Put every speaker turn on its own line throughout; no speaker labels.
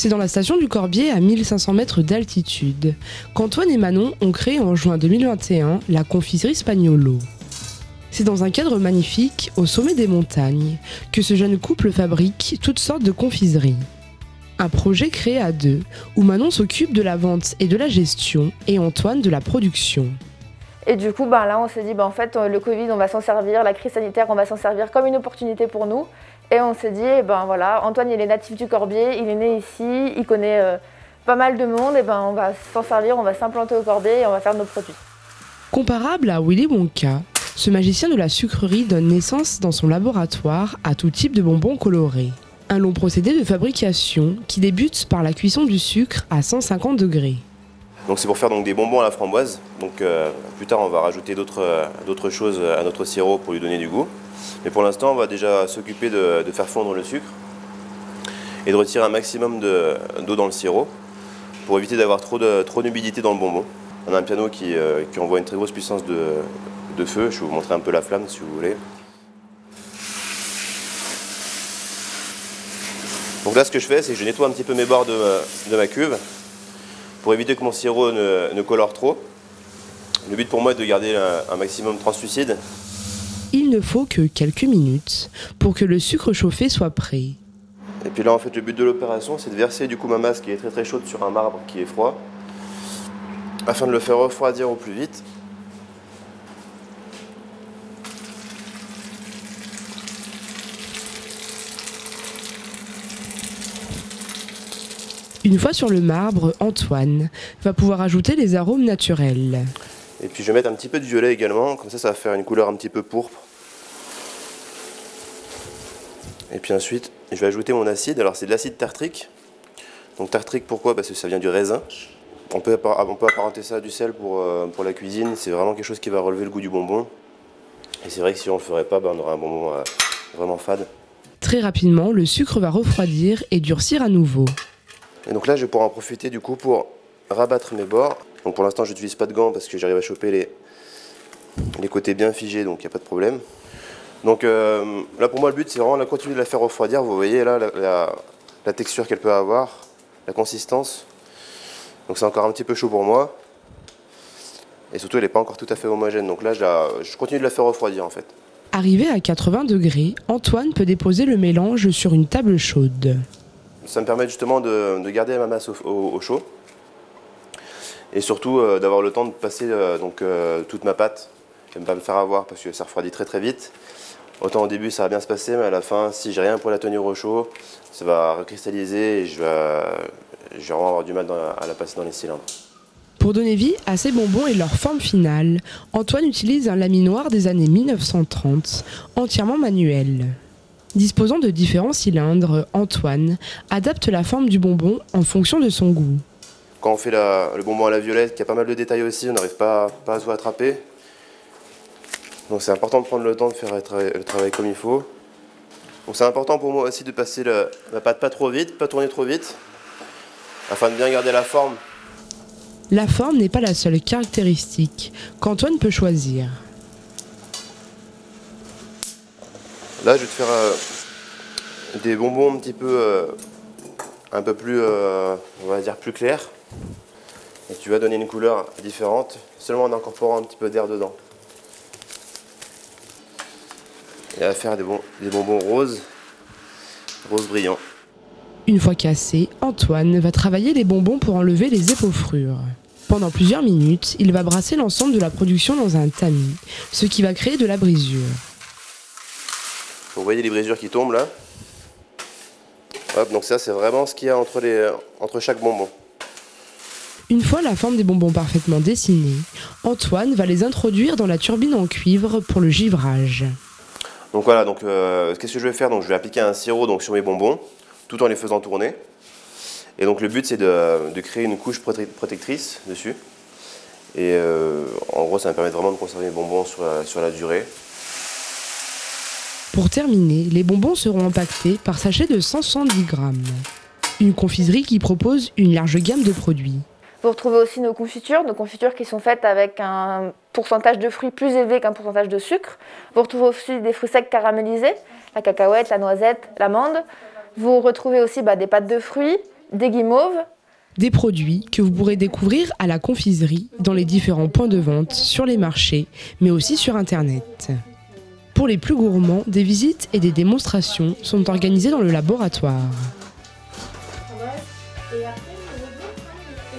C'est dans la station du Corbier, à 1500 mètres d'altitude, qu'Antoine et Manon ont créé en juin 2021 la confiserie Spagnolo. C'est dans un cadre magnifique, au sommet des montagnes, que ce jeune couple fabrique toutes sortes de confiseries. Un projet créé à deux, où Manon s'occupe de la vente et de la gestion, et Antoine de la production.
Et du coup, là, on s'est dit, en fait, le Covid, on va s'en servir, la crise sanitaire, on va s'en servir comme une opportunité pour nous. Et on s'est dit, voilà, Antoine, il est natif du Corbier, il est né ici, il connaît pas mal de monde, et on va s'en servir, on va s'implanter au Corbier et on va faire nos produits.
Comparable à Willy Wonka, ce magicien de la sucrerie donne naissance dans son laboratoire à tout type de bonbons colorés. Un long procédé de fabrication qui débute par la cuisson du sucre à 150 degrés.
Donc c'est pour faire des bonbons à la framboise. Donc plus tard on va rajouter d'autres choses à notre sirop pour lui donner du goût. Mais pour l'instant on va déjà s'occuper de faire fondre le sucre et de retirer un maximum d'eau dans le sirop pour éviter d'avoir trop d'humidité dans le bonbon. On a un piano qui envoie une très grosse puissance de feu. Je vais vous montrer un peu la flamme si vous voulez. Donc là ce que je fais c'est que je nettoie un petit peu mes bords de ma cuve pour éviter que mon sirop ne colore trop. Le but pour moi est de garder un maximum translucide.
Il ne faut que quelques minutes pour que le sucre chauffé soit prêt.
Et puis là en fait le but de l'opération c'est de verser du coup ma masse qui est très chaude sur un marbre qui est froid afin de le faire refroidir au plus vite.
Une fois sur le marbre, Antoine va pouvoir ajouter les arômes naturels.
Et puis je vais mettre un petit peu de violet également, comme ça va faire une couleur un petit peu pourpre. Et puis ensuite, je vais ajouter mon acide, alors c'est de l'acide tartrique. Donc tartrique pourquoi? Parce que ça vient du raisin. On peut apparenter ça à du sel pour la cuisine, c'est vraiment quelque chose qui va relever le goût du bonbon. Et c'est vrai que si on ne le ferait pas, on aurait un bonbon vraiment fade.
Très rapidement, le sucre va refroidir et durcir à nouveau.
Et donc là, je vais pouvoir en profiter du coup pour rabattre mes bords. Donc pour l'instant, je n'utilise pas de gants parce que j'arrive à choper les côtés bien figés, donc il n'y a pas de problème. Donc là, pour moi, le but, c'est vraiment de continuer de la faire refroidir. Vous voyez là la texture qu'elle peut avoir, la consistance. Donc c'est encore un petit peu chaud pour moi. Et surtout, elle n'est pas encore tout à fait homogène. Donc là, je continue de la faire refroidir en fait.
Arrivé à 80 degrés, Antoine peut déposer le mélange sur une table chaude.
Ça me permet justement de garder ma masse au chaud et surtout d'avoir le temps de passer toute ma pâte et de ne pas me faire avoir parce que ça refroidit très vite. Autant au début ça va bien se passer, mais à la fin, si j'ai rien pour la tenir au chaud, ça va recristalliser et je vais vraiment avoir du mal à la passer dans les cylindres.
Pour donner vie à ces bonbons et leur forme finale, Antoine utilise un laminoir des années 1930, entièrement manuel. Disposant de différents cylindres, Antoine adapte la forme du bonbon en fonction de son goût.
Quand on fait le bonbon à la violette, qui a pas mal de détails aussi, on n'arrive pas à se attraper. Donc c'est important de prendre le temps de faire le travail comme il faut. Donc c'est important pour moi aussi de passer la pâte pas trop vite, pas tourner trop vite, afin de bien garder la forme.
La forme n'est pas la seule caractéristique qu'Antoine peut choisir.
Là, je vais te faire des bonbons un peu plus, on va dire, plus clairs. Et tu vas donner une couleur différente, seulement en incorporant un petit peu d'air dedans. Et à faire des bonbons roses brillants.
Une fois cassés, Antoine va travailler les bonbons pour enlever les épaufrures. Pendant plusieurs minutes, il va brasser l'ensemble de la production dans un tamis, ce qui va créer de la brisure.
Vous voyez les brisures qui tombent là. Hop, donc ça c'est vraiment ce qu'il y a entre chaque bonbon.
Une fois la forme des bonbons parfaitement dessinée, Antoine va les introduire dans la turbine en cuivre pour le givrage.
Donc voilà, qu'est-ce que je vais faire? Donc je vais appliquer un sirop sur mes bonbons, tout en les faisant tourner. Et donc le but c'est de créer une couche protectrice dessus. Et en gros ça me permet vraiment de conserver mes bonbons sur la durée.
Pour terminer, les bonbons seront empaquetés par sachet de 170 grammes. Une confiserie qui propose une large gamme de produits.
Vous retrouvez aussi nos confitures qui sont faites avec un pourcentage de fruits plus élevé qu'un pourcentage de sucre. Vous retrouvez aussi des fruits secs caramélisés, la cacahuète, la noisette, l'amande. Vous retrouvez aussi des pâtes de fruits, des guimauves.
Des produits que vous pourrez découvrir à la confiserie, dans les différents points de vente, sur les marchés, mais aussi sur Internet. Pour les plus gourmands, des visites et des démonstrations sont organisées dans le laboratoire.
Et après,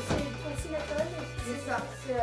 c'est quoi, c'est la colonne, c'est ça. C'est